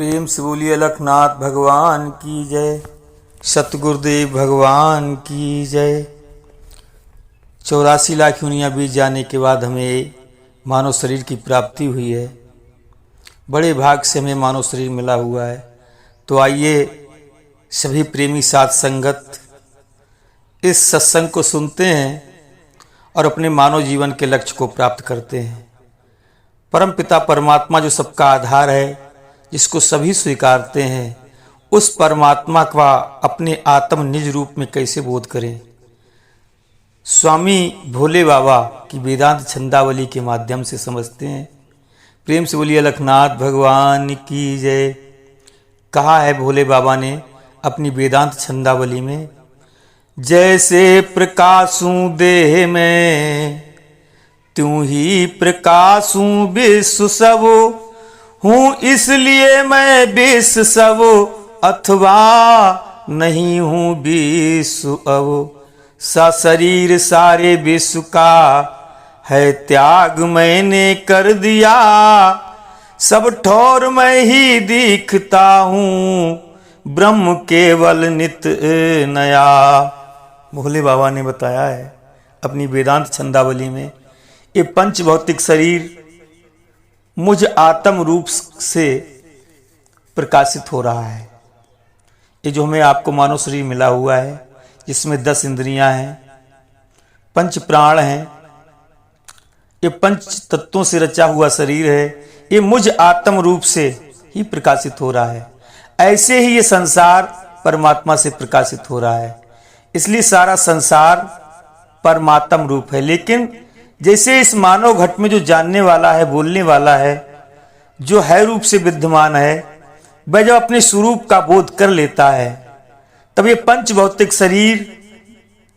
प्रेम से बोलिए अलखनाथ भगवान की जय, सतगुरुदेव भगवान की जय। 84 लाख योनियाँ बीत जाने के बाद हमें मानव शरीर की प्राप्ति हुई है। बड़े भाग से हमें मानव शरीर मिला हुआ है। तो आइए सभी प्रेमी साथ संगत इस सत्संग को सुनते हैं और अपने मानव जीवन के लक्ष्य को प्राप्त करते हैं। परम पिता परमात्मा जो सबका आधार है, जिसको सभी स्वीकारते हैं, उस परमात्मा का अपने आत्म निज रूप में कैसे बोध करें। स्वामी भोले बाबा की वेदांत छंदावली के माध्यम से समझते हैं। प्रेम से बोलिए अलखनाथ भगवान की जय। कहा है भोले बाबा ने अपनी वेदांत छंदावली में, जैसे प्रकाशूं देह में त्यों ही प्रकाशूं विश्व सब, हूँ इसलिए मैं विश्व सब, अथवा नहीं हूँ विश्व अब। सा शरीर सारे विश्व का है त्याग मैंने कर दिया, सब ठौर मैं ही दिखता हूँ, ब्रह्म केवल नित नया। भोले बाबा ने बताया है अपनी वेदांत छंदावली में, ये पंच भौतिक शरीर मुझ आत्म रूप से प्रकाशित हो रहा है। ये जो हमें आपको मानव शरीर मिला हुआ है, जिसमें 10 इंद्रियां हैं, 5 प्राण हैं, ये 5 तत्वों से रचा हुआ शरीर है, ये मुझ आत्म रूप से ही प्रकाशित हो रहा है। ऐसे ही ये संसार परमात्मा से प्रकाशित हो रहा है, इसलिए सारा संसार परमात्म रूप है। लेकिन जैसे इस मानव घट में जो जानने वाला है, बोलने वाला है, जो है रूप से विद्यमान है, वह जब अपने स्वरूप का बोध कर लेता है, तब ये पंच भौतिक शरीर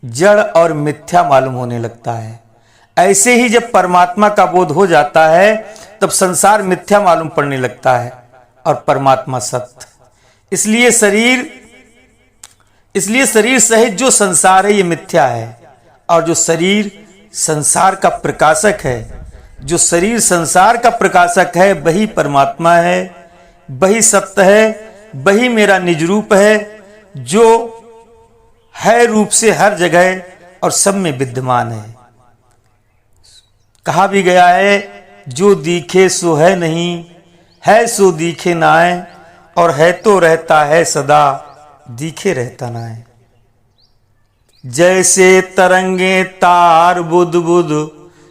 जड़ और मिथ्या मालूम होने लगता है। ऐसे ही जब परमात्मा का बोध हो जाता है, तब संसार मिथ्या मालूम पड़ने लगता है और परमात्मा सत्य। इसलिए शरीर सहित जो संसार है ये मिथ्या है, और जो शरीर संसार का प्रकाशक है, जो शरीर संसार का प्रकाशक है, वही परमात्मा है, वही सत्य है, वही मेरा निज रूप है, जो है रूप से हर जगह और सब में विद्यमान है। कहा भी गया है, जो दिखे सो है नहीं, है सो दिखे ना है, और है तो रहता है सदा, दिखे रहता ना है। जैसे तरंगे तार बुध बुध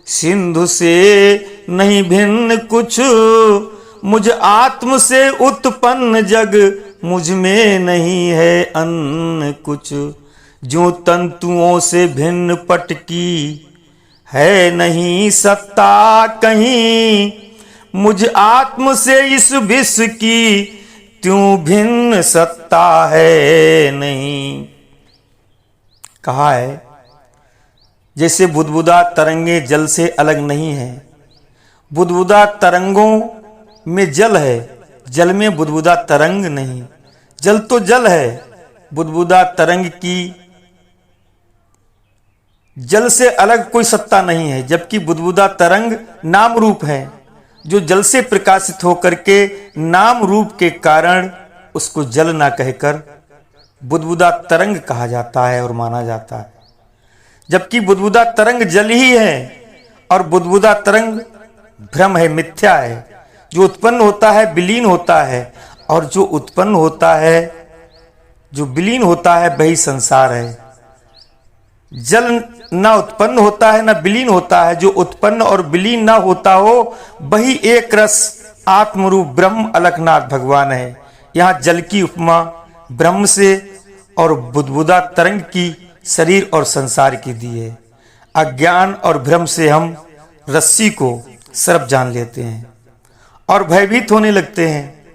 सिंधु से नहीं भिन्न कुछ, मुझ आत्म से उत्पन्न जग मुझ में नहीं है अन्य कुछ। जो तंतुओं से भिन्न पटकी है नहीं सत्ता कहीं, मुझ आत्म से इस विश्व की त्यों भिन्न सत्ता है नहीं। कहा है, जैसे बुदबुदा तरंगे जल से अलग नहीं है। बुदबुदा तरंगों में जल है, जल में बुदबुदा तरंग नहीं। जल तो जल है, बुदबुदा तरंग की जल से अलग कोई सत्ता नहीं है। जबकि बुदबुदा तरंग नाम रूप है, जो जल से प्रकाशित होकर के नाम रूप के कारण उसको जल ना कहकर बुदबुदा तरंग कहा जाता है और माना जाता है। जबकि बुदबुदा तरंग जल ही है, और बुदबुदा तरंग भ्रम है, मिथ्या है। जो उत्पन्न होता है विलीन होता है, और जो उत्पन्न होता है, जो विलीन होता है, वही संसार है। जल ना उत्पन्न होता है ना विलीन होता है। जो उत्पन्न और विलीन ना होता हो, वही एक रस आत्मरूप ब्रह्म अलखनाथ भगवान है। यहाँ जल की उपमा ब्रह्म से और बुदबुदा तरंग की शरीर और संसार की दी है। अज्ञान और भ्रम से हम रस्सी को सर्प जान लेते हैं और भयभीत होने लगते हैं,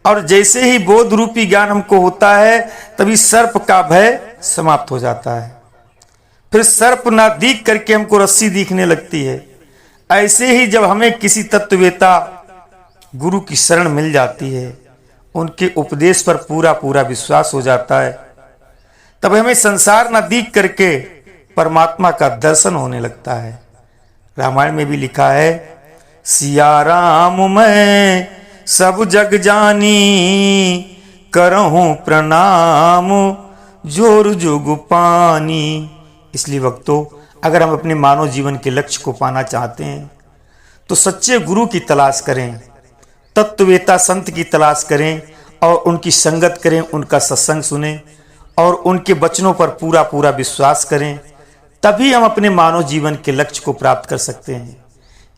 और जैसे ही बोध रूपी ज्ञान हमको होता है, तभी सर्प का भय समाप्त हो जाता है। फिर सर्प ना दिख करके हमको रस्सी दिखने लगती है। ऐसे ही जब हमें किसी तत्ववेता गुरु की शरण मिल जाती है, उनके उपदेश पर पूरा पूरा विश्वास हो जाता है, तब हमें संसार ना दिख करके परमात्मा का दर्शन होने लगता है। रामायण में भी लिखा है, सिया राम मैं सब जग जानी करहूं प्रणाम जोर जोग पानी। इसलिए भक्तों, अगर हम अपने मानव जीवन के लक्ष्य को पाना चाहते हैं तो सच्चे गुरु की तलाश करें, तत्ववेता संत की तलाश करें और उनकी संगत करें, उनका सत्संग सुनें और उनके वचनों पर पूरा पूरा विश्वास करें। तभी हम अपने मानव जीवन के लक्ष्य को प्राप्त कर सकते हैं।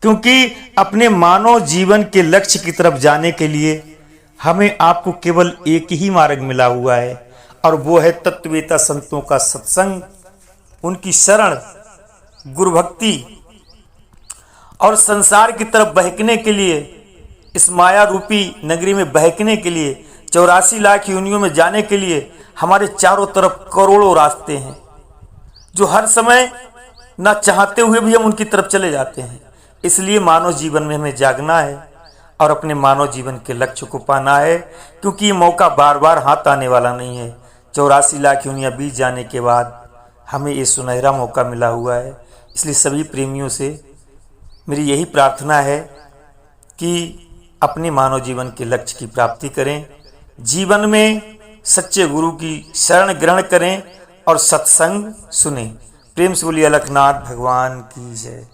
क्योंकि अपने मानव जीवन के लक्ष्य की तरफ जाने के लिए हमें आपको केवल एक ही मार्ग मिला हुआ है और वो है तत्ववेता संतों का सत्संग, उनकी शरण, गुरु भक्ति। और संसार की तरफ बहकने के लिए, इस माया रूपी नगरी में बहकने के लिए, 84 लाख योनियों में जाने के लिए हमारे चारों तरफ करोड़ों रास्ते हैं जो हर समय ना चाहते हुए भी हम उनकी तरफ चले जाते हैं। इसलिए मानव जीवन में हमें जागना है और अपने मानव जीवन के लक्ष्य को पाना है, क्योंकि ये मौका बार बार हाथ आने वाला नहीं है। 84 लाख योनियां बीत जाने के बाद हमें ये सुनहरा मौका मिला हुआ है। इसलिए सभी प्रेमियों से मेरी यही प्रार्थना है कि अपने मानव जीवन के लक्ष्य की प्राप्ति करें, जीवन में सच्चे गुरु की शरण ग्रहण करें और सत्संग सुनें। प्रेम से बोलिए अलखनाथ भगवान की जय।